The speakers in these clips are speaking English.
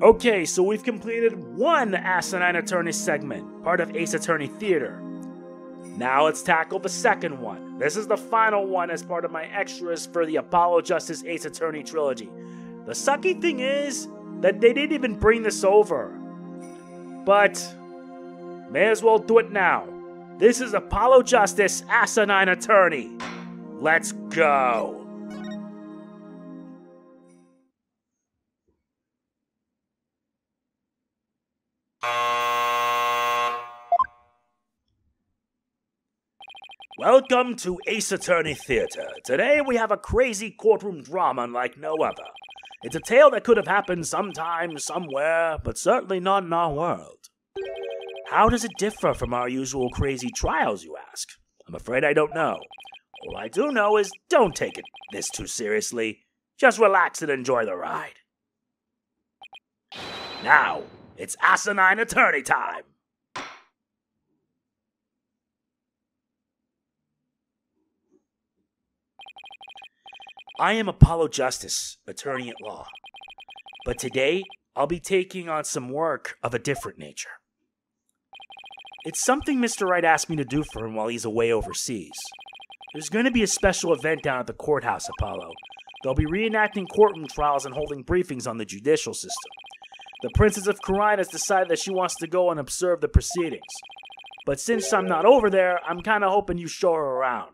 Okay, so we've completed one Asinine Attorney segment, part of Ace Attorney Theater. Now let's tackle the second one. This is the final one as part of my extras for the Apollo Justice Ace Attorney Trilogy. The sucky thing is that they didn't even bring this over. But, may as well do it now. This is Apollo Justice Asinine Attorney. Let's go. Welcome to Ace Attorney Theater. Today we have a crazy courtroom drama unlike no other. It's a tale that could have happened sometime, somewhere, but certainly not in our world. How does it differ from our usual crazy trials, you ask? I'm afraid I don't know. All I do know is don't take this too seriously. Just relax and enjoy the ride. Now, it's Asinine Attorney time. I am Apollo Justice, attorney at law. But today, I'll be taking on some work of a different nature. It's something Mr. Wright asked me to do for him while he's away overseas. There's going to be a special event down at the courthouse, Apollo. They'll be reenacting courtroom trials and holding briefings on the judicial system. The Princess of Khura'in has decided that she wants to go and observe the proceedings. But since I'm not over there, I'm kind of hoping you show her around.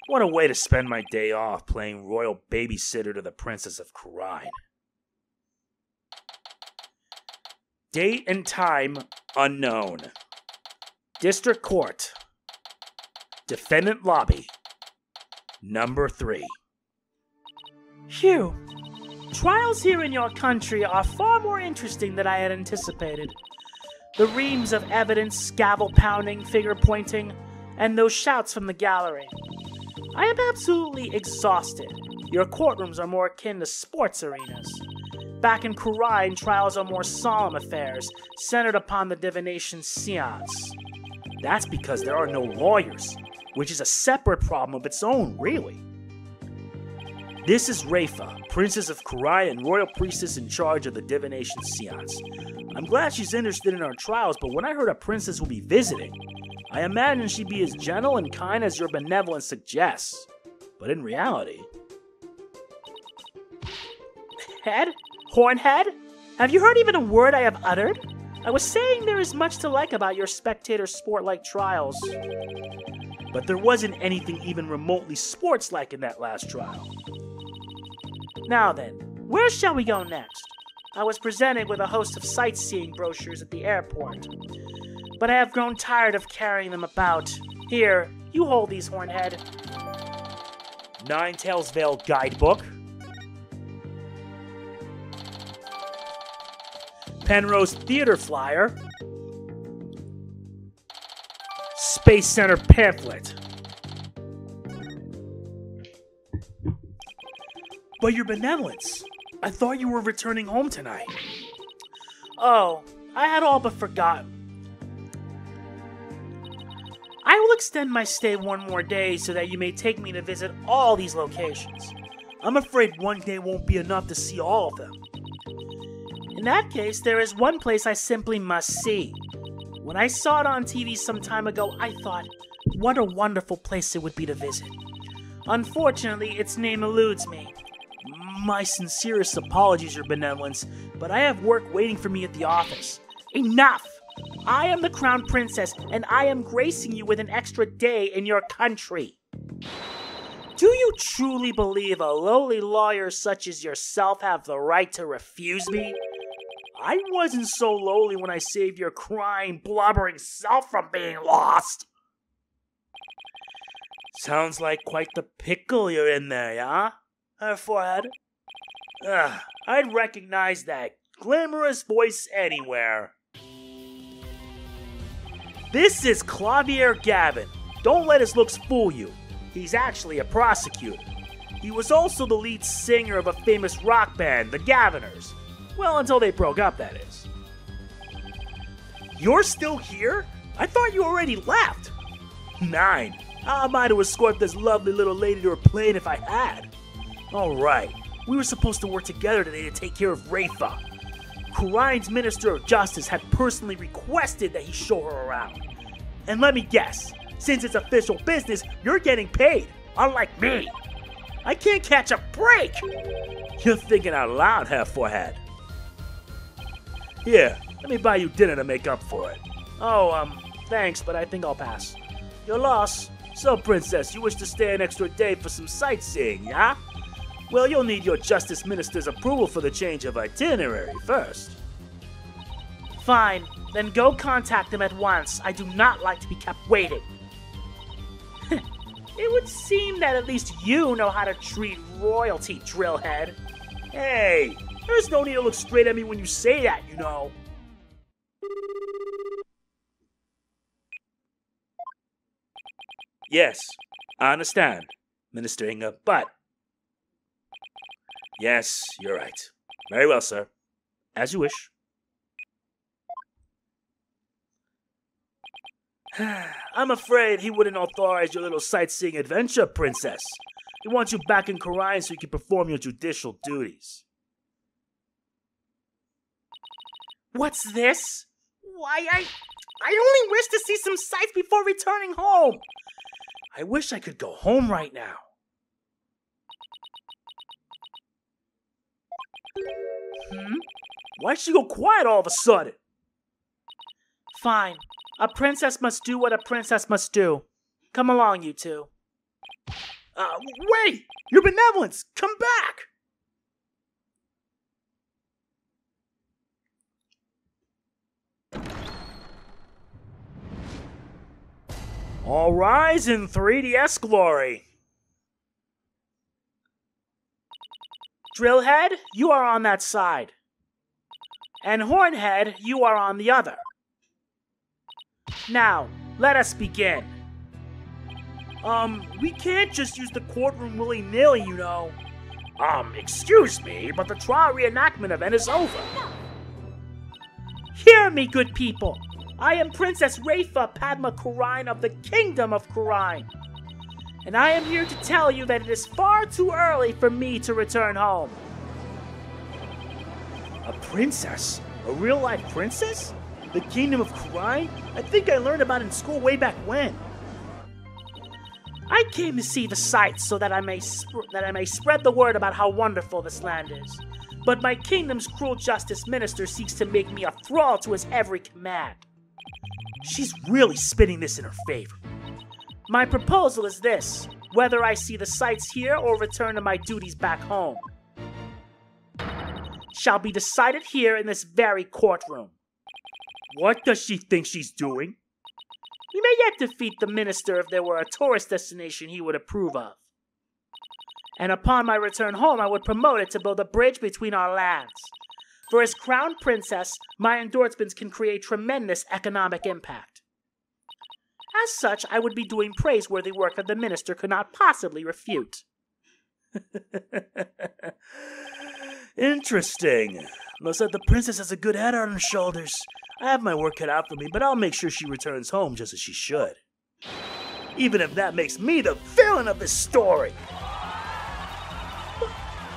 What a way to spend my day off, playing royal babysitter to the Princess of Khura'in. Date and time unknown. District Court. Defendant Lobby. Number 3. Phew. Trials here in your country are far more interesting than I had anticipated. The reams of evidence, gavel pounding, finger pointing, and those shouts from the gallery. I am absolutely exhausted. Your courtrooms are more akin to sports arenas. Back in Khura'in, trials are more solemn affairs, centered upon the divination seance. That's because there are no lawyers, which is a separate problem of its own, really. This is Rafa, Princess of Khura'in, royal priestess in charge of the divination seance. I'm glad she's interested in our trials, but when I heard a princess will be visiting, I imagine she'd be as gentle and kind as your benevolence suggests. But in reality... Head? Hornhead? Have you heard even a word I have uttered? I was saying there is much to like about your spectator sport-like trials. But there wasn't anything even remotely sports-like in that last trial. Now then, where shall we go next? I was presented with a host of sightseeing brochures at the airport. But I have grown tired of carrying them about. Here, you hold these, Hornhead. Ninetales Vale Guidebook. Penrose Theater Flyer. Space Center Pamphlet. But your benevolence, I thought you were returning home tonight. Oh, I had all but forgotten. I will extend my stay one more day so that you may take me to visit all these locations. I'm afraid one day won't be enough to see all of them. In that case, there is one place I simply must see. When I saw it on TV some time ago, I thought, what a wonderful place it would be to visit. Unfortunately, its name eludes me. My sincerest apologies, your benevolence, but I have work waiting for me at the office. Enough! I am the crown princess, and I am gracing you with an extra day in your country. Do you truly believe a lowly lawyer such as yourself have the right to refuse me? I wasn't so lowly when I saved your crying, blubbering self from being lost. Sounds like quite the pickle you're in there, huh? Her forehead? I'd recognize that glamorous voice anywhere. This is Klavier Gavin. Don't let his looks fool you. He's actually a prosecutor. He was also the lead singer of a famous rock band, the Gaviners. Well, until they broke up, that is. You're still here? I thought you already left. 9. How am I to escort this lovely little lady to her plane if I had? Alright, We were supposed to work together today to take care of Rafa. Khura'in's Minister of Justice had personally requested that he show her around. And let me guess, since it's official business, you're getting paid, unlike me. I can't catch a break! You're thinking out loud, half-forehead. Here, let me buy you dinner to make up for it. Oh, thanks, but I think I'll pass. Your loss. So, Princess, you wish to stay an extra day for some sightseeing, yeah? Well, you'll need your Justice Minister's approval for the change of itinerary first. Fine, then go contact him at once. I do not like to be kept waiting. It would seem that at least you know how to treat royalty, drillhead. Hey, there's no need to look straight at me when you say that, you know. Yes, I understand, Minister Inga, but... Yes, you're right. Very well, sir. As you wish. I'm afraid he wouldn't authorize your little sightseeing adventure, Princess. He wants you back in Khura'in so you can perform your judicial duties. What's this? Why, I only wish to see some sights before returning home. I wish I could go home right now. Why'd she go quiet all of a sudden? Fine. A princess must do what a princess must do. Come along, you two. Wait! Your benevolence! Come back! All rise in 3DS glory. Drillhead, you are on that side. And Hornhead, you are on the other. Now, let us begin. We can't just use the courtroom willy-nilly, you know. Excuse me, but the trial reenactment event is over. Hear me, good people. I am Princess Rafa Padma Khura'in of the Kingdom of Khura'in. And I am here to tell you that it is far too early for me to return home. A princess? A real-life princess? The Kingdom of Khura'in? I think I learned about it in school way back when. I came to see the sights so that I may spread the word about how wonderful this land is. But my kingdom's cruel justice minister seeks to make me a thrall to his every command. She's really spinning this in her favor. My proposal is this: whether I see the sights here or return to my duties back home shall be decided here in this very courtroom. What does she think she's doing? We may yet defeat the minister if there were a tourist destination he would approve of. And upon my return home, I would promote it to build a bridge between our lands. For as crown princess, my endorsements can create tremendous economic impact. As such, I would be doing praiseworthy work that the minister could not possibly refute. Interesting. Looks like the princess has a good head on her shoulders. I have my work cut out for me, but I'll make sure she returns home just as she should. Even if that makes me the villain of this story.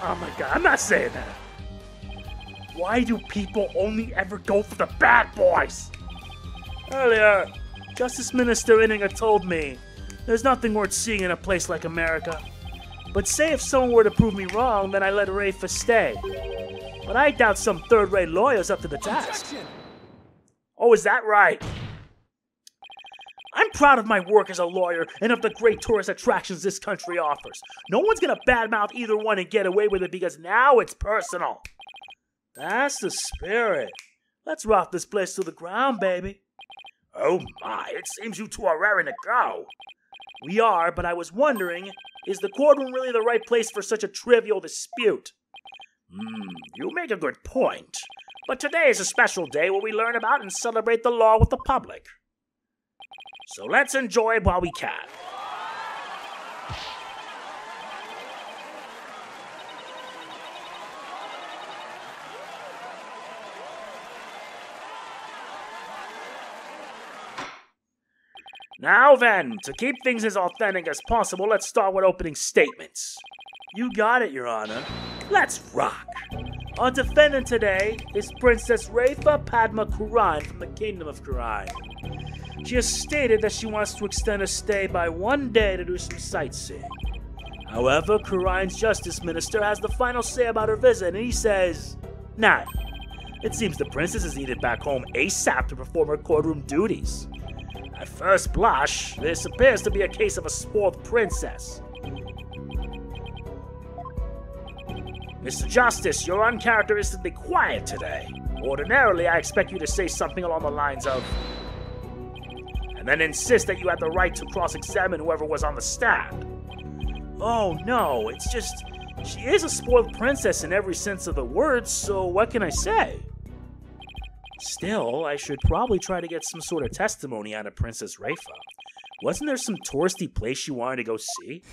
Oh my god, I'm not saying that. Why do people only ever go for the bad boys? Earlier, Justice Minister Inninga told me there's nothing worth seeing in a place like America. But say if someone were to prove me wrong, then I let Rafa stay. But I doubt some third-rate lawyer's up to the task. Oh, is that right? I'm proud of my work as a lawyer and of the great tourist attractions this country offers. No one's gonna badmouth either one and get away with it because now it's personal. That's the spirit. Let's rock this place to the ground, baby. Oh my, it seems you two are raring to go. We are, but I was wondering, is the courtroom really the right place for such a trivial dispute? You make a good point. But today is a special day where we learn about and celebrate the law with the public. So let's enjoy it while we can. Now then, to keep things as authentic as possible, let's start with opening statements. You got it, Your Honor. Let's rock! Our defendant today is Princess Rafa Padma Kurine from the Kingdom of Kurine. She has stated that she wants to extend her stay by 1 day to do some sightseeing. However, Kurine's Justice Minister has the final say about her visit, and he says, "Nah, it seems the princess is needed back home ASAP to perform her courtroom duties. At first blush, this appears to be a case of a spoiled princess. Mr. Justice, you're uncharacteristically quiet today. Ordinarily, I expect you to say something along the lines of, and then insist that you had the right to cross-examine whoever was on the stand. Oh no, it's just, she is a spoiled princess in every sense of the word, so what can I say? Still, I should probably try to get some sort of testimony out of Princess Rafa. Wasn't there some touristy place she wanted to go see?"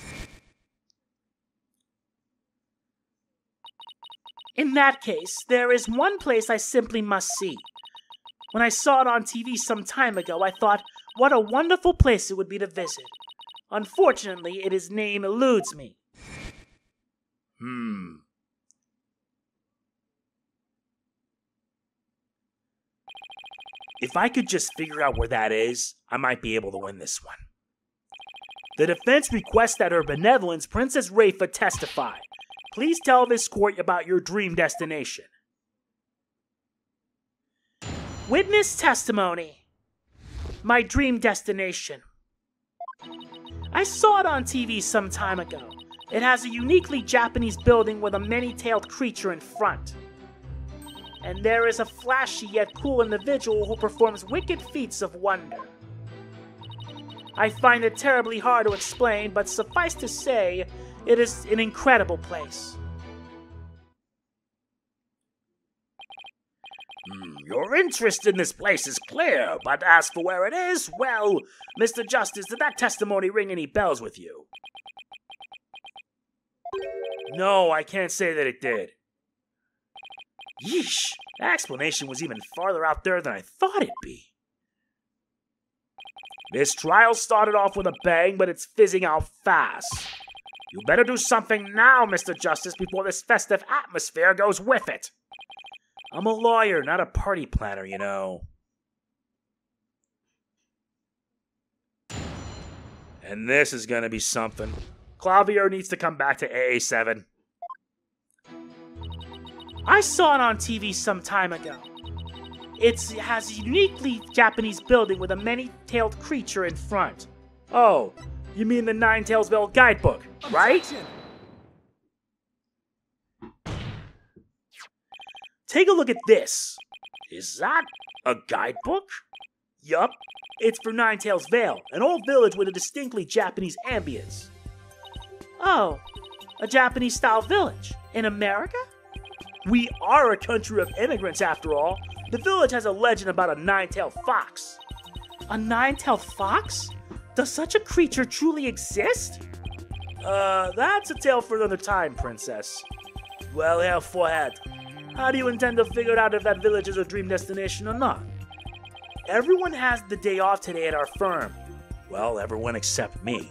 "In that case, there is one place I simply must see. When I saw it on TV some time ago, I thought, what a wonderful place it would be to visit. Unfortunately, its name eludes me." If I could just figure out where that is, I might be able to win this one. The defense requests that Her Benevolence Princess Rafa testify. Please tell this court about your dream destination. Witness testimony. My dream destination. I saw it on TV some time ago. It has a uniquely Japanese building with a many-tailed creature in front. And there is a flashy yet cool individual who performs wicked feats of wonder. I find it terribly hard to explain, but suffice to say, it is an incredible place. Your interest in this place is clear, but as for where it is, well, Mr. Justice, did that testimony ring any bells with you? No, I can't say that it did. Yeesh, that explanation was even farther out there than I thought it'd be. This trial started off with a bang, but it's fizzing out fast. You better do something now, Mr. Justice, before this festive atmosphere goes with it. I'm a lawyer, not a party planner, you know. And this is gonna be something. Klavier needs to come back to AA7. I saw it on TV some time ago. It has a uniquely Japanese building with a many-tailed creature in front. Oh, you mean the Nine Tails Bell guidebook, right? Objection. Take a look at this. Is that a guidebook? Yup, it's for Nine Tails Vale, an old village with a distinctly Japanese ambience. Oh, a Japanese-style village in America? We are a country of immigrants, after all. The village has a legend about a nine-tailed fox. A nine-tailed fox? Does such a creature truly exist? That's a tale for another time, Princess. Well, Herr Forehead, how do you intend to figure out if that village is a dream destination or not? Everyone has the day off today at our firm. Well, everyone except me.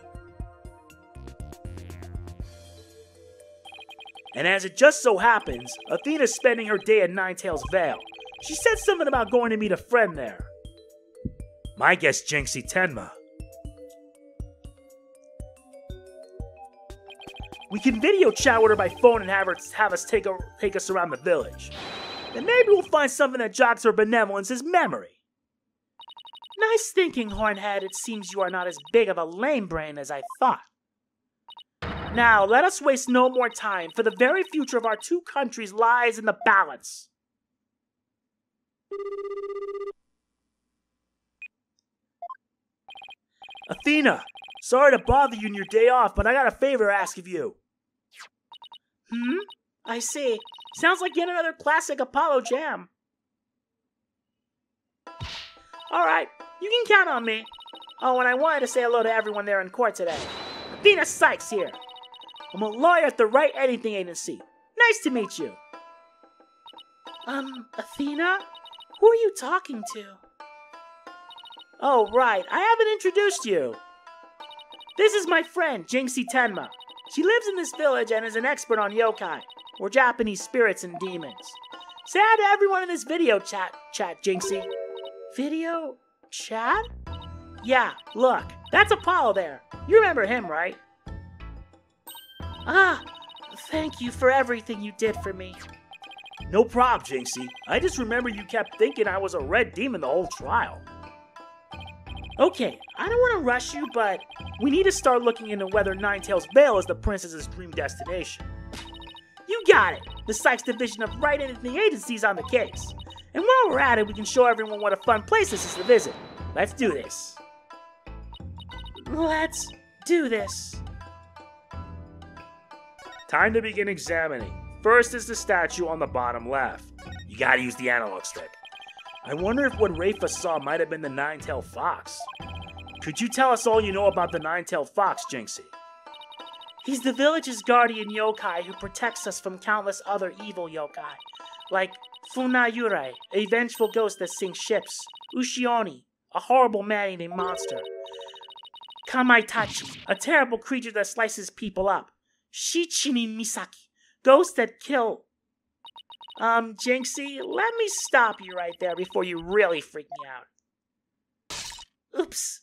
And as it just so happens, Athena's spending her day at Nine Tails Vale. She said something about going to meet a friend there. My guess, Jinxie Tenma. We can video chat with her by phone and have us take us around the village. Then maybe we'll find something that jogs her benevolence's memory. Nice thinking, Hornhead. It seems you are not as big of a lame brain as I thought. Now, let us waste no more time, for the very future of our two countries lies in the balance. Athena, sorry to bother you on your day off, but I got a favor to ask of you. I see. Sounds like yet another classic Apollo jam. Alright, you can count on me. Oh, and I wanted to say hello to everyone there in court today. Athena Sykes here. I'm a lawyer at the Wright Anything Agency. Nice to meet you. Athena? Who are you talking to? Oh, right. I haven't introduced you. This is my friend, Jinxie Tenma. She lives in this village and is an expert on yokai. or Japanese spirits and demons. Say hi to everyone in this video chat, Jinxie. Video chat? Yeah, look, that's Apollo there. You remember him, right? Ah, thank you for everything you did for me. No problem, Jinxie. I just remember you kept thinking I was a red demon the whole trial. Okay, I don't want to rush you, but we need to start looking into whether Ninetales Vale is the princess's dream destination. You got it! The Sykes division of Wright and the agency's on the case. And while we're at it, we can show everyone what a fun place this is to visit. Let's do this. Let's do this. Time to begin examining. First is the statue on the bottom left. You gotta use the analog stick. I wonder if what Rafa saw might have been the nine-tailed fox. Could you tell us all you know about the nine-tailed fox, Jinxie? He's the village's guardian yokai who protects us from countless other evil yokai, like Funayurei, a vengeful ghost that sinks ships, Ushioni, a horrible man-eating monster, Kamaitachi, a terrible creature that slices people up, Shichini Misaki, ghosts that kill... Jinxie, let me stop you right there before you really freak me out. Oops.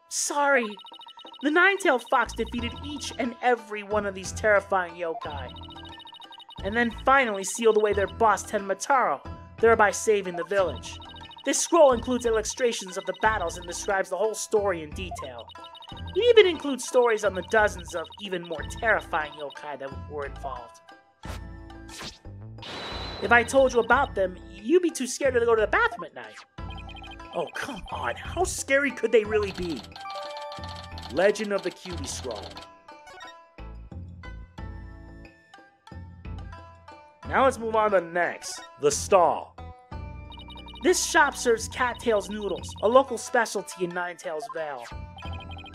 Sorry. The nine-tailed fox defeated each and every one of these terrifying yokai. And then finally sealed away their boss Tenmataro, thereby saving the village. This scroll includes illustrations of the battles and describes the whole story in detail. It even includes stories on the dozens of even more terrifying yokai that were involved. If I told you about them, you'd be too scared to go to the bathroom at night. Oh, come on. How scary could they really be? Legend of the Kyubi Scroll. Now let's move on to the next. The Stall. This shop serves cattails noodles, a local specialty in Ninetales Vale.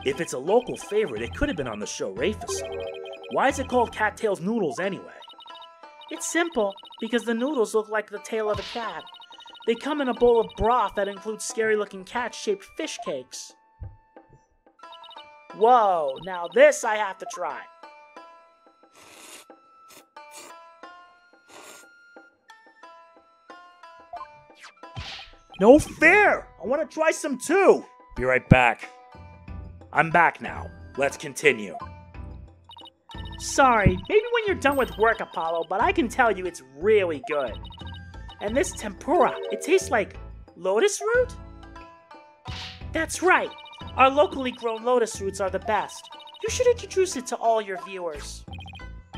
If it's a local favorite, it could have been on the show Rafa saw. Why is it called cattails noodles anyway? It's simple, because the noodles look like the tail of a cat. They come in a bowl of broth that includes scary-looking cat-shaped fish cakes. Whoa, now this I have to try. No fair! I want to try some too! Be right back. I'm back now. Let's continue. Sorry, maybe when you're done with work, Apollo, but I can tell you it's really good. And this tempura, it tastes like lotus root? That's right. Our locally grown lotus roots are the best. You should introduce it to all your viewers.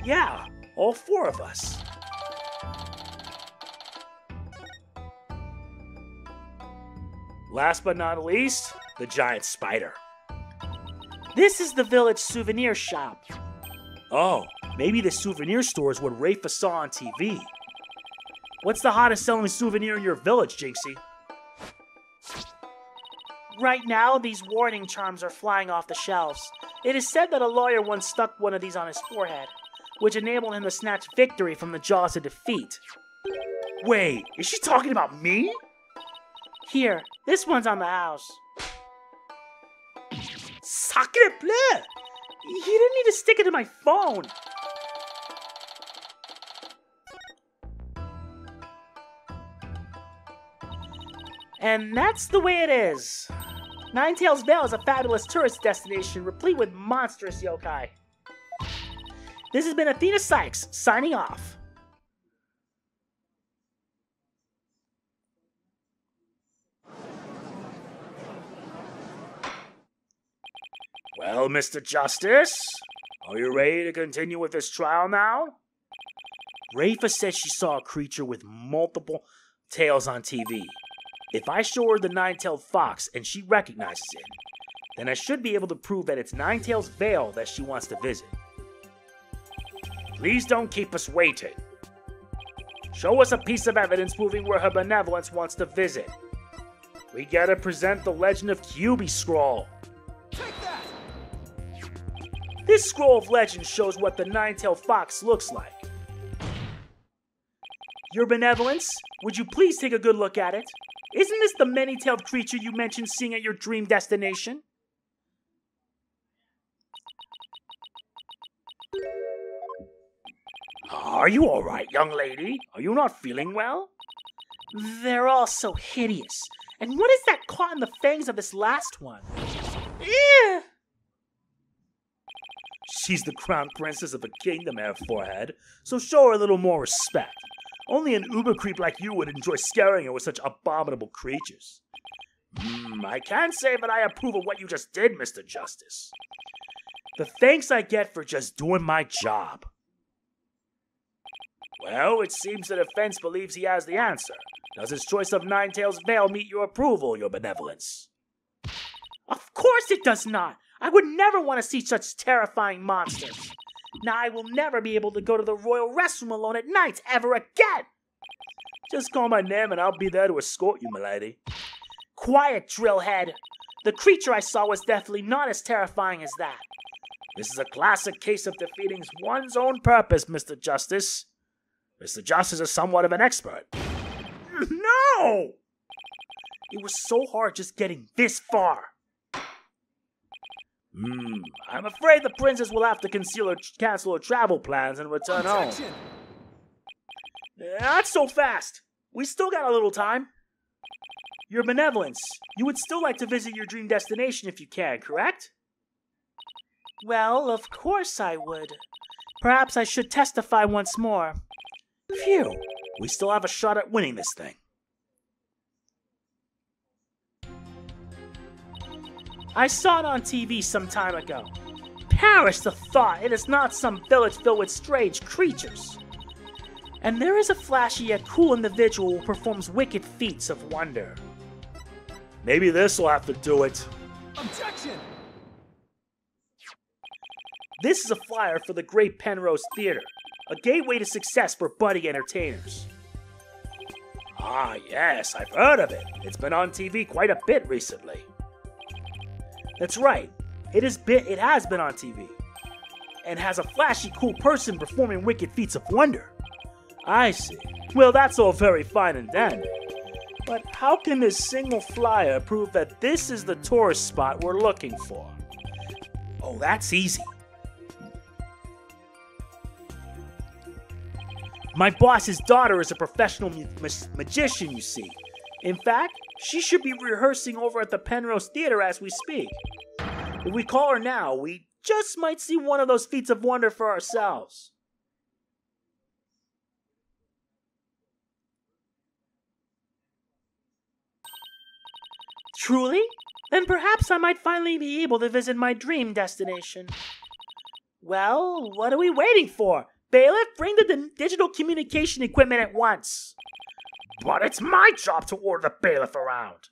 Yeah, all 4 of us. Last but not least, the giant spider. This is the village souvenir shop. Oh, maybe the souvenir store is what Rafa saw on TV. What's the hottest selling souvenir in your village, Jinxie? Right now, these warning charms are flying off the shelves. It is said that a lawyer once stuck one of these on his forehead, which enabled him to snatch victory from the jaws of defeat. Wait, is she talking about me? Here, this one's on the house. Sacre bleu! You didn't need to stick it in my phone. And that's the way it is. Ninetales Vale is a fabulous tourist destination replete with monstrous yokai. This has been Athena Sykes, signing off. Well, Mr. Justice, are you ready to continue with this trial now? Rafa said she saw a creature with multiple tails on TV. If I show her the nine-tailed fox and she recognizes it, then I should be able to prove that it's Ninetales Vale that she wants to visit. Please don't keep us waiting. Show us a piece of evidence proving where her benevolence wants to visit. We gotta present the Legend of Kyubi scroll. Take that! This scroll of legend shows what the nine-tailed fox looks like. Your benevolence, would you please take a good look at it? Isn't this the many-tailed creature you mentioned seeing at your dream destination? Are you alright, young lady? Are you not feeling well? They're all so hideous. And what is that caught in the fangs of this last one? Ew! She's the crown princess of a kingdom, Air Forehead, so show her a little more respect. Only an uber creep like you would enjoy scaring her with such abominable creatures. I can't say that I approve of what you just did, Mr. Justice. The thanks I get for just doing my job. Well, it seems the defense believes he has the answer. Does his choice of Ninetails' veil meet your approval, your benevolence? Of course it does not! I would never want to see such terrifying monsters. Now I will never be able to go to the royal restroom alone at night ever again! Just call my name and I'll be there to escort you, milady. Quiet, drillhead. The creature I saw was definitely not as terrifying as that. This is a classic case of defeating one's own purpose, Mr. Justice. Mr. Justice is somewhat of an expert. No! It was so hard just getting this far. I'm afraid the princess will have to cancel her travel plans and return home. Not so fast. We still got a little time. Your benevolence, you would still like to visit your dream destination if you can, correct? Well, of course I would. Perhaps I should testify once more. Phew, we still have a shot at winning this thing. I saw it on TV some time ago. Perish the thought, it is not some village filled with strange creatures. And there is a flashy yet cool individual who performs wicked feats of wonder. Maybe this will have to do it. Objection! This is a flyer for the Great Penrose Theater, a gateway to success for budding entertainers. Ah, yes, I've heard of it. It's been on TV quite a bit recently. That's right, it has been on TV, and has a flashy, cool person performing wicked feats of wonder. I see. Well, that's all very fine and dandy. But how can this single flyer prove that this is the tourist spot we're looking for? Oh, that's easy. My boss's daughter is a professional magician, you see. In fact, she should be rehearsing over at the Penrose Theater as we speak. If we call her now, we just might see one of those feats of wonder for ourselves. Truly? Then perhaps I might finally be able to visit my dream destination. Well, what are we waiting for? Bailiff, bring the digital communication equipment at once. But it's my job to order the bailiff around.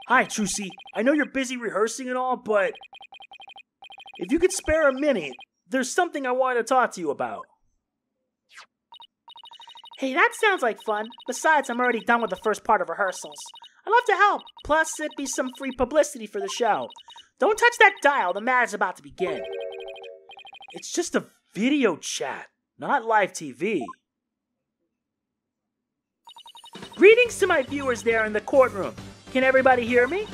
Hi, Trucy. I know you're busy rehearsing and all, but if you could spare a minute, there's something I wanted to talk to you about. Hey, that sounds like fun. Besides, I'm already done with the first part of rehearsals. I'd love to help. Plus, it'd be some free publicity for the show. Don't touch that dial. The match is about to begin. It's just a video chat, not live TV. Greetings to my viewers there in the courtroom. Can everybody hear me?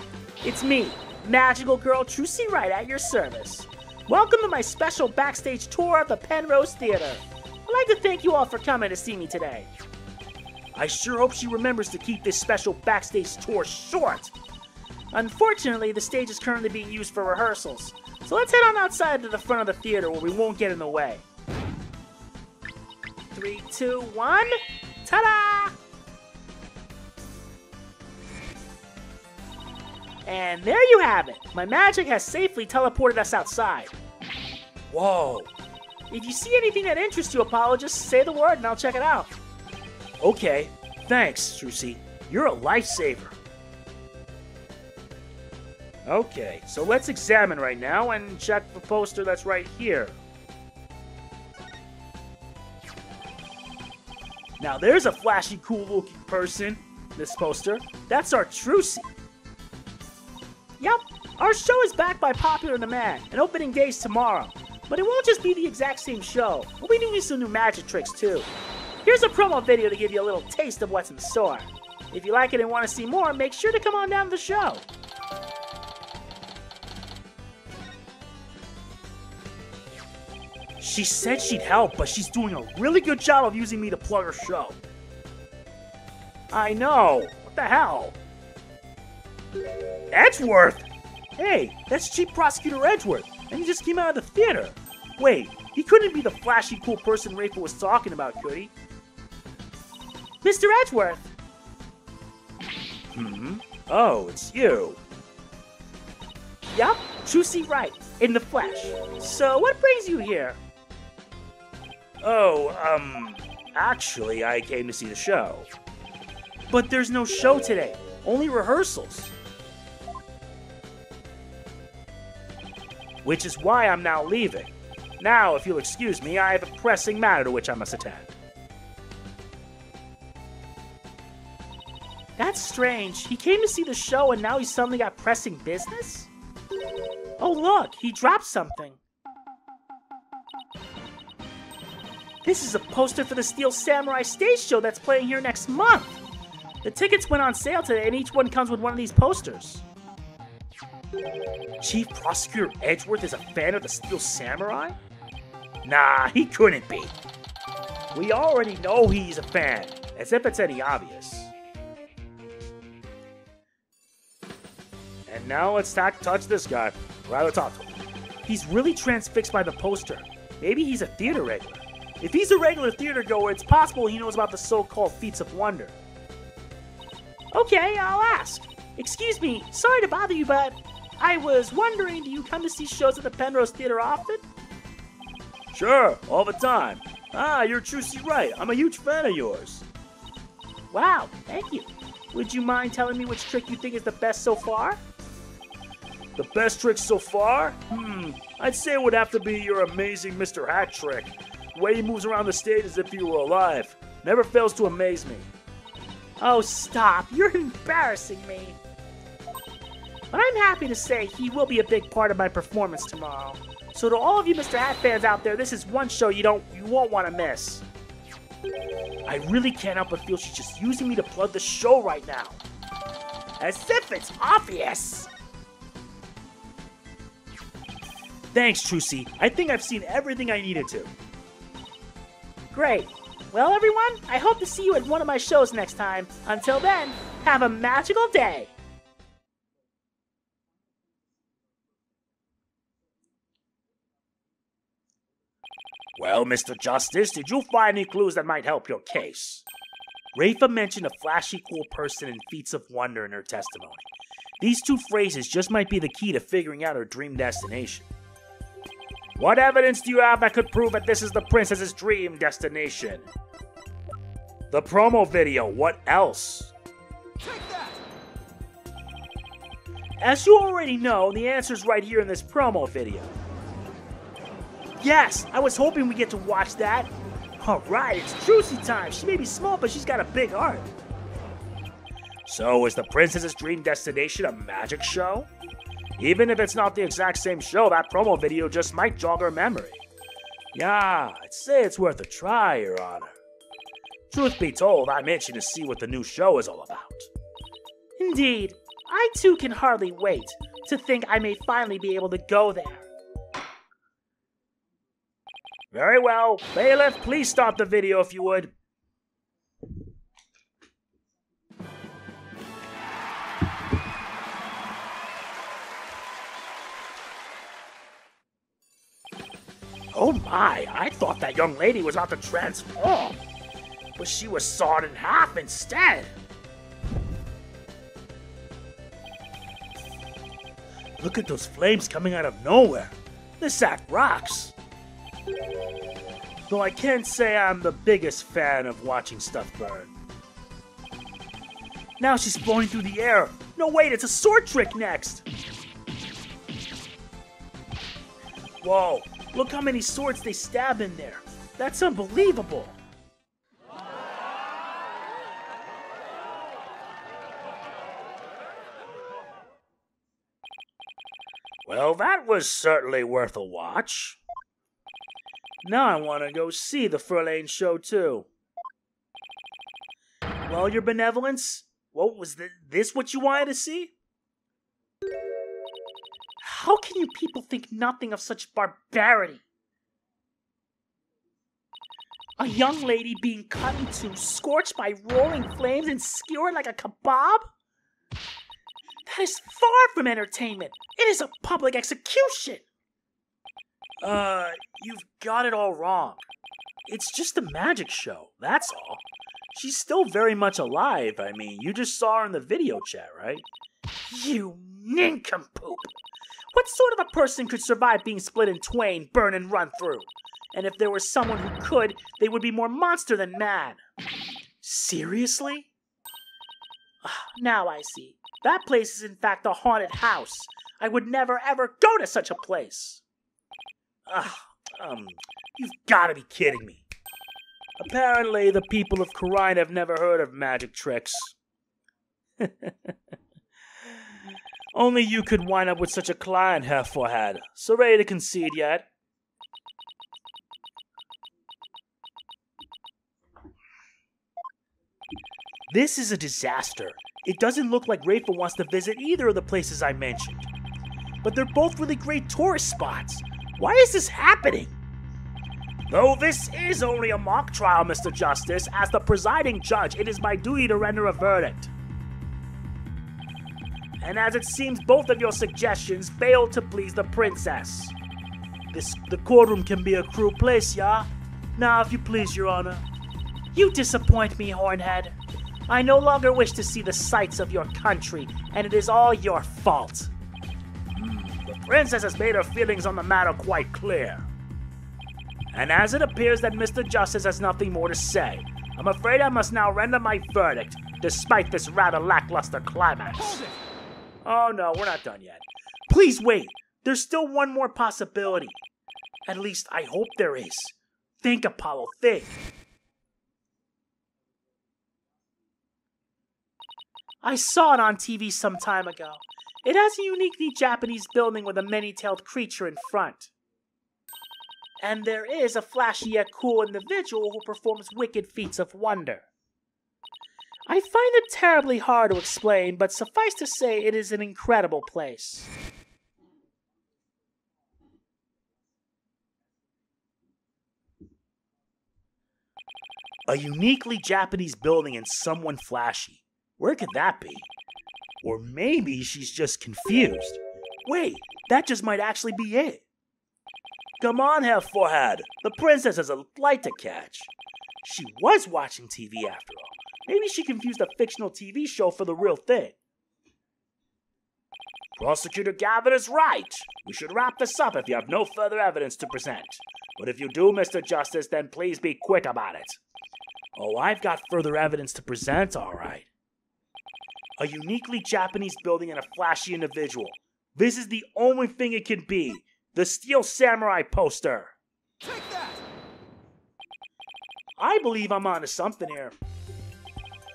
It's me, magical girl Trucy Wright at your service. Welcome to my special backstage tour of the Penrose Theater. I'd like to thank you all for coming to see me today. I sure hope she remembers to keep this special backstage tour short. Unfortunately, the stage is currently being used for rehearsals, so let's head on outside to the front of the theater where we won't get in the way. 3, 2, 1, ta-da! And there you have it. My magic has safely teleported us outside. Whoa. If you see anything that interests you, Apollo, just say the word and I'll check it out. Okay, thanks, Trucy. You're a lifesaver. Okay, so let's examine right now and check the poster that's right here. Now there's a flashy, cool-looking person, this poster. That's our Trucy. Yep, our show is backed by Popular Demand, and opening day's tomorrow. But it won't just be the exact same show. We'll be doing some new magic tricks too. Here's a promo video to give you a little taste of what's in store. If you like it and want to see more, make sure to come on down to the show. She said she'd help, but she's doing a really good job of using me to plug her show. I know. What the hell? Edgeworth? Hey, that's Chief Prosecutor Edgeworth, and he just came out of the theater. Wait, he couldn't be the flashy, cool person Rafa was talking about, could he? Mr. Edgeworth! Oh, it's you. Yup, Trucy Wright, in the flesh. So, what brings you here? Oh, actually, I came to see the show. But there's no show today, only rehearsals. Which is why I'm now leaving. Now, if you'll excuse me, I have a pressing matter to which I must attend. That's strange. He came to see the show and now he's suddenly got pressing business? Oh look, he dropped something. This is a poster for the Steel Samurai stage show that's playing here next month. The tickets went on sale today and each one comes with one of these posters. Chief Prosecutor Edgeworth is a fan of the Steel Samurai? Nah, he couldn't be. We already know he's a fan, as if it's any obvious. And now let's not touch this guy. Rather talk to him. He's really transfixed by the poster. Maybe he's a theater regular. If he's a regular theater goer, it's possible he knows about the so-called feats of wonder. Okay, I'll ask. Excuse me, sorry to bother you, but I was wondering, do you come to see shows at the Penrose Theater often? Sure, all the time. Ah, you're Trucy Wright. I'm a huge fan of yours. Wow, thank you. Would you mind telling me which trick you think is the best so far? The best trick so far? I'd say it would have to be your amazing Mr. Hat trick. The way he moves around the stage as if he were alive. Never fails to amaze me. Oh, stop. You're embarrassing me. But I'm happy to say he will be a big part of my performance tomorrow. So to all of you Mr. Hat fans out there, this is one show you won't want to miss. I really can't help but feel she's just using me to plug the show right now. As if it's obvious. Thanks, Trucy. I think I've seen everything I needed to. Great. Well, everyone, I hope to see you at one of my shows next time. Until then, have a magical day. Well, Mr. Justice, did you find any clues that might help your case? Rafa mentioned a flashy, cool person and feats of wonder in her testimony. These two phrases just might be the key to figuring out her dream destination. What evidence do you have that could prove that this is the princess's dream destination? The promo video, what else? Take that! As you already know, the answer's right here in this promo video. Yes, I was hoping we get to watch that. Alright, it's Trucy time. She may be small, but she's got a big heart. So is the princess's dream destination a magic show? Even if it's not the exact same show, that promo video just might jog her memory. Yeah, I'd say it's worth a try, Your Honor. Truth be told, I'm itching to see what the new show is all about. Indeed, I too can hardly wait to think I may finally be able to go there. Very well. Bailiff, please stop the video if you would. Oh my, I thought that young lady was about to transform. But she was sawed in half instead. Look at those flames coming out of nowhere. This act rocks. Though I can't say I'm the biggest fan of watching stuff burn. Now she's floating through the air. No, wait, it's a sword trick next. Whoa, look how many swords they stab in there. That's unbelievable. Well, that was certainly worth a watch. Now I want to go see the Frelaine show too. Well, your benevolence, what was this what you wanted to see? How can you people think nothing of such barbarity? A young lady being cut in two, scorched by roaring flames and skewered like a kebab? That is far from entertainment. It is a public execution. You've got it all wrong. It's just a magic show, that's all. She's still very much alive. I mean, you just saw her in the video chat, right? You nincompoop. What sort of a person could survive being split in twain, burn and run through? And if there was someone who could, they would be more monster than man. Seriously? Now I see. That place is in fact a haunted house. I would never ever go to such a place. You've got to be kidding me. Apparently, the people of Karine have never heard of magic tricks. Only you could wind up with such a client, Herr Forehead. So ready to concede yet? This is a disaster. It doesn't look like Rafa wants to visit either of the places I mentioned. But they're both really great tourist spots. Why is this happening? Though this is only a mock trial, Mr. Justice, as the presiding judge, it is my duty to render a verdict. And as it seems both of your suggestions failed to please the princess. The courtroom can be a cruel place, yeah? Now, if you please, Your Honor. You disappoint me, Hornhead. I no longer wish to see the sights of your country, and it is all your fault. The princess has made her feelings on the matter quite clear. And as it appears that Mr. Justice has nothing more to say, I'm afraid I must now render my verdict, despite this rather lackluster climax. Oh no, we're not done yet. Please wait, there's still one more possibility. At least I hope there is. Think, Apollo, think. I saw it on TV some time ago. It has a uniquely Japanese building with a many-tailed creature in front. And there is a flashy yet cool individual who performs wicked feats of wonder. I find it terribly hard to explain, but suffice to say it is an incredible place. A uniquely Japanese building and someone flashy. Where could that be? Or maybe she's just confused. Wait, that just might actually be it. Come on, Herr Forehead. The princess has a flight to catch. She was watching TV after all. Maybe she confused a fictional TV show for the real thing. Prosecutor Gavin is right. We should wrap this up if you have no further evidence to present. But if you do, Mr. Justice, then please be quick about it. Oh, I've got further evidence to present, all right. A uniquely Japanese building and a flashy individual. This is the only thing it can be. The Steel Samurai poster. Take that! I believe I'm onto something here.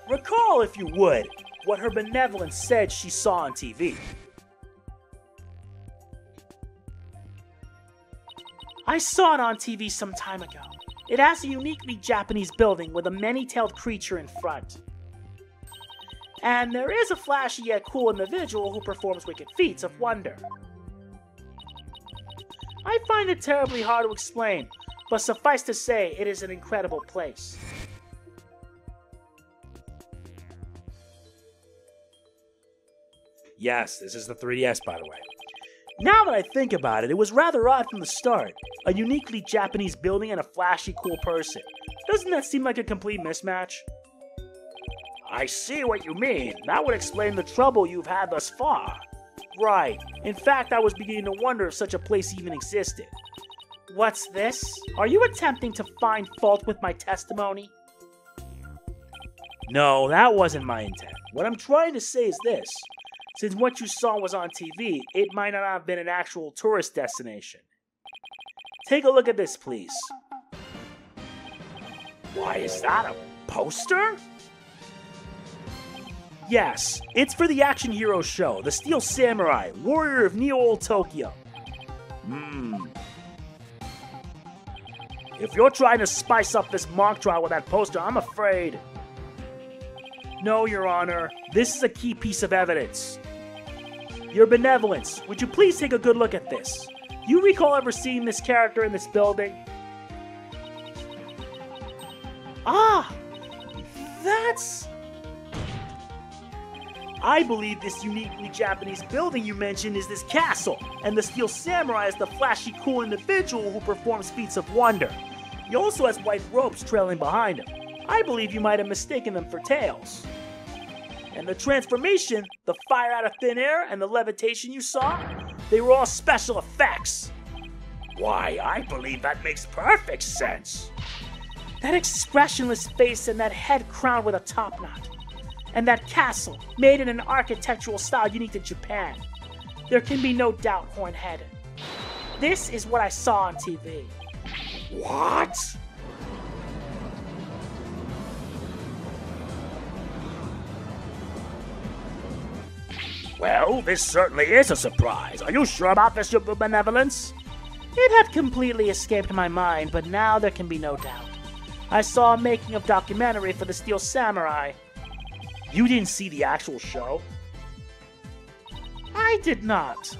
Recall, if you would, what her benevolence said she saw on TV. I saw it on TV some time ago. It has a uniquely Japanese building with a many-tailed creature in front. And there is a flashy yet cool individual who performs wicked feats of wonder. I find it terribly hard to explain, but suffice to say, it is an incredible place. Yes, this is the 3DS, by the way. Now that I think about it, it was rather odd from the start. A uniquely Japanese building and a flashy, cool person. Doesn't that seem like a complete mismatch? I see what you mean. That would explain the trouble you've had thus far. Right. In fact, I was beginning to wonder if such a place even existed. What's this? Are you attempting to find fault with my testimony? No, that wasn't my intent. What I'm trying to say is this. Since what you saw was on TV, it might not have been an actual tourist destination. Take a look at this, please. Why, is that a poster? Yes, it's for the action hero show, the Steel Samurai, warrior of Neo-Old Tokyo. If you're trying to spice up this mock trial with that poster, I'm afraid. No, Your Honor, this is a key piece of evidence. Your benevolence, would you please take a good look at this? You recall ever seeing this character in this building? Ah! That's... I believe this uniquely Japanese building you mentioned is this castle, and the Steel Samurai is the flashy, cool individual who performs feats of wonder. He also has white ropes trailing behind him. I believe you might have mistaken them for tails. And the transformation, the fire out of thin air, and the levitation you saw, they were all special effects. Why, I believe that makes perfect sense. That expressionless face and that head crowned with a top knot. And that castle, made in an architectural style unique to Japan. There can be no doubt, Hornhead. This is what I saw on TV. What? Well, this certainly is a surprise. Are you sure about this, your benevolence? It had completely escaped my mind, but now there can be no doubt. I saw a making of documentary for the Steel Samurai. You didn't see the actual show? I did not.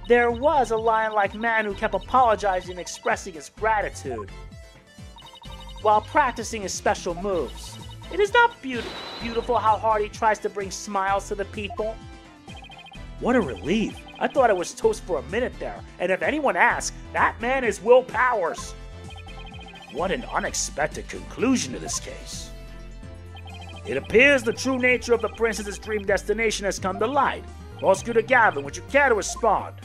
There was a lion-like man who kept apologizing and expressing his gratitude while practicing his special moves. It is not beautiful how hard he tries to bring smiles to the people. What a relief. I thought it was toast for a minute there, and if anyone asks, that man is Will Powers. What an unexpected conclusion to this case. It appears the true nature of the princess's dream destination has come to light. Prosecutor Gavin, would you care to respond?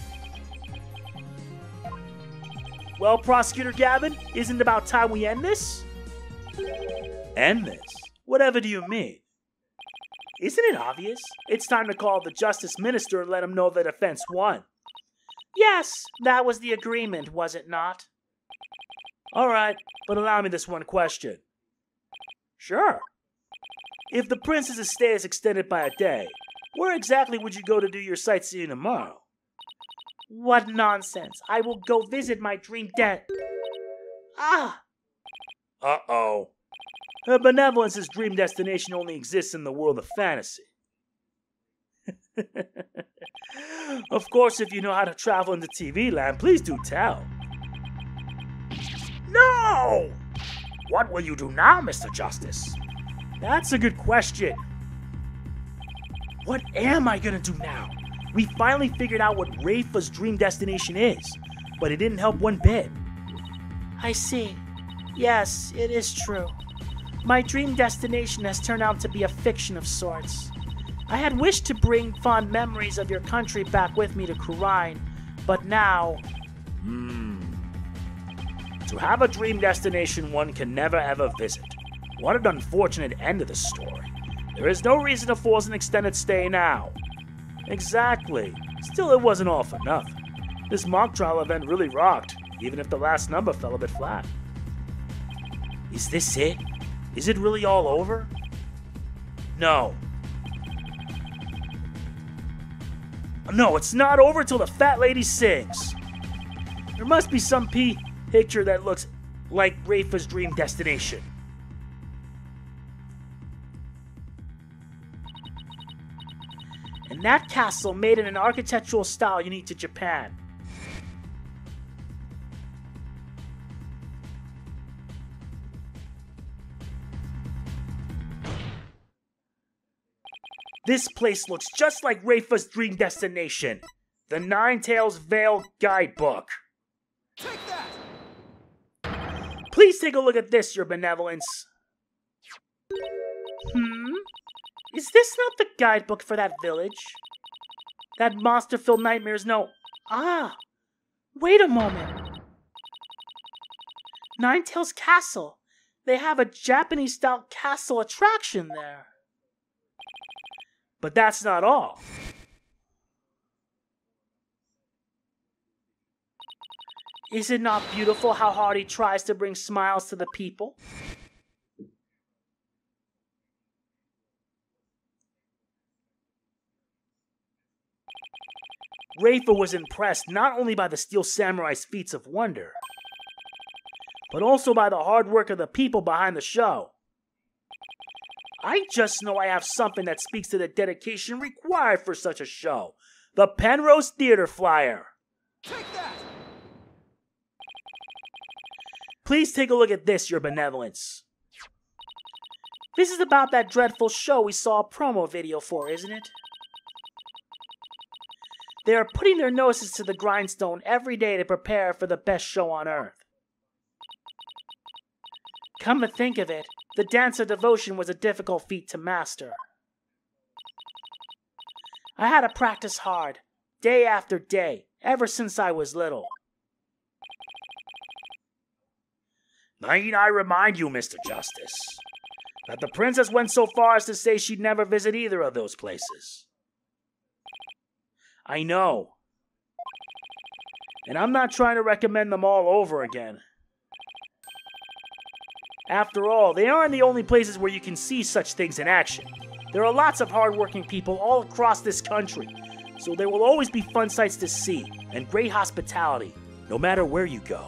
Well, Prosecutor Gavin, isn't it about time we end this? End this? Whatever do you mean? Isn't it obvious? It's time to call the Justice Minister and let him know the defense won. Yes, that was the agreement, was it not? All right, but allow me this one question. Sure. If the princess's stay is extended by a day, where exactly would you go to do your sightseeing tomorrow? What nonsense. I will go visit my dream Ah! Uh-oh. Her benevolence's dream destination only exists in the world of fantasy. Of course, if you know how to travel into TV land, please do tell. No! What will you do now, Mr. Justice? That's a good question. What am I gonna do now? We finally figured out what Rafa's dream destination is, but it didn't help one bit. I see. Yes, it is true. My dream destination has turned out to be a fiction of sorts. I had wished to bring fond memories of your country back with me to Kurine, but now... To have a dream destination one can never ever visit. What an unfortunate end to the story. There is no reason to force an extended stay now. Exactly. Still, it wasn't all for nothing. This mock trial event really rocked, even if the last number fell a bit flat. Is this it? Is it really all over? No. No, it's not over till the fat lady sings. There must be some picture that looks like Rafa's dream destination. And that castle made in an architectural style unique to Japan. This place looks just like Rafa's dream destination. The Nine Tails Veil Guidebook. Take that! Please take a look at this, your benevolence. Is this not the guidebook for that village? That monster-filled nightmares know... Ah! Wait a moment. Ninetails Castle. They have a Japanese-style castle attraction there. But that's not all. Is it not beautiful how hard he tries to bring smiles to the people? Rafa was impressed not only by the Steel Samurai's feats of wonder, but also by the hard work of the people behind the show. I just know I have something that speaks to the dedication required for such a show. The Penrose Theater Flyer. Take that! Please take a look at this, your benevolence. This is about that dreadful show we saw a promo video for, isn't it? They are putting their noses to the grindstone every day to prepare for the best show on Earth. Come to think of it, the dance of devotion was a difficult feat to master. I had to practice hard, day after day, ever since I was little. Need I remind you, Mr. Justice, that the princess went so far as to say she'd never visit either of those places. I know. And I'm not trying to recommend them all over again. After all, they aren't the only places where you can see such things in action. There are lots of hardworking people all across this country, so there will always be fun sights to see and great hospitality, no matter where you go.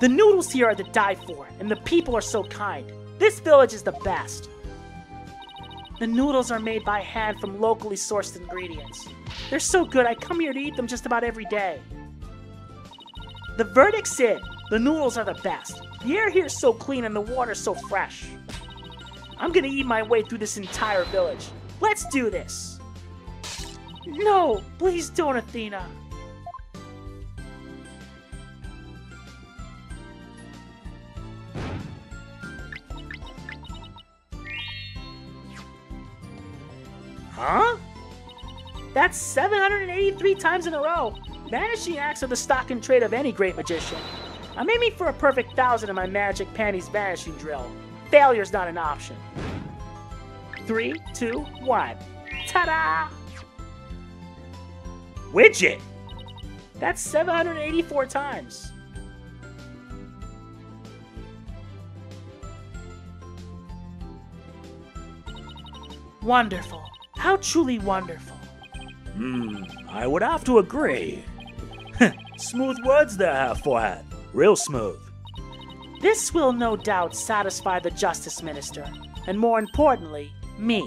The noodles here are to die for, and the people are so kind. This village is the best. The noodles are made by hand from locally sourced ingredients. They're so good I come here to eat them just about every day. The verdict's in. The noodles are the best. The air here is so clean and the water so fresh. I'm gonna eat my way through this entire village. Let's do this! No, please don't, Athena. Huh? That's 783 times in a row. Vanishing acts are the stock and trade of any great magician. I'm aiming for a perfect 1,000 in my magic panties vanishing drill. Failure's not an option. 3, 2, 1. Ta-da! Widget! That's 784 times. Wonderful. How truly wonderful. I would have to agree. Smooth words there, Forehead. Real smooth. This will no doubt satisfy the Justice Minister, and more importantly, me.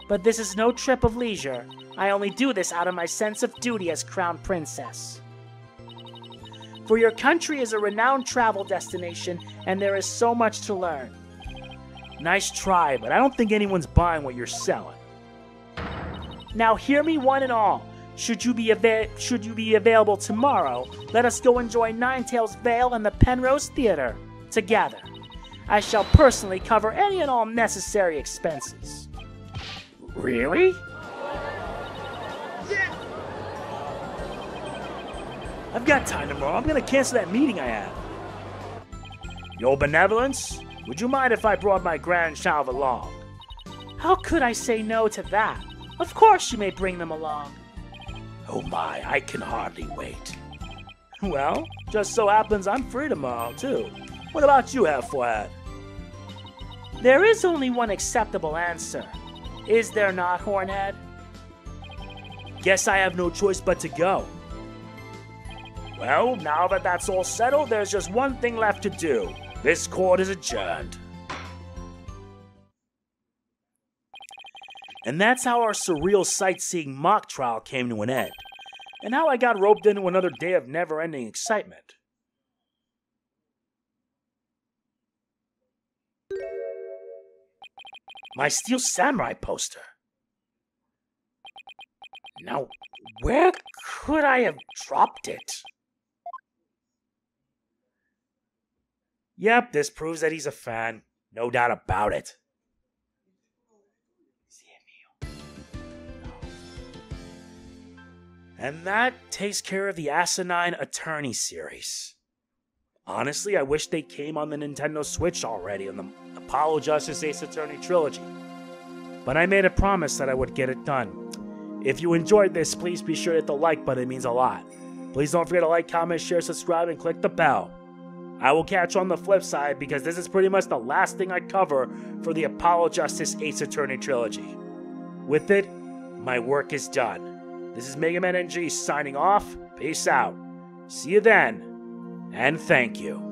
But this is no trip of leisure. I only do this out of my sense of duty as Crown Princess. For your country is a renowned travel destination, and there is so much to learn. Nice try, but I don't think anyone's buying what you're selling. Now hear me one and all. Should you be available tomorrow, let us go enjoy Ninetails Vale and the Penrose Theater together. I shall personally cover any and all necessary expenses. Really? I've got time tomorrow. I'm gonna cancel that meeting I have. Your benevolence? Would you mind if I brought my grandchild along? How could I say no to that? Of course you may bring them along. Oh my, I can hardly wait. Well, just so happens I'm free tomorrow, too. What about you, Forehead? There is only one acceptable answer. Is there not, Hornhead? Guess I have no choice but to go. Well, now that that's all settled, there's just one thing left to do. This court is adjourned. And that's how our surreal sightseeing mock trial came to an end, and how I got roped into another day of never-ending excitement. My Steel Samurai poster. Now, where could I have dropped it? Yep, this proves that he's a fan. No doubt about it. And that takes care of the Asinine Attorney series. Honestly, I wish they came on the Nintendo Switch already on the Apollo Justice Asinine Attorney Trilogy. But I made a promise that I would get it done. If you enjoyed this, please be sure to hit the like button, it means a lot. Please don't forget to like, comment, share, subscribe, and click the bell. I will catch you on the flip side because this is pretty much the last thing I cover for the Apollo Justice Ace Attorney Trilogy. With it, my work is done. This is MegamanNG signing off. Peace out. See you then, and thank you.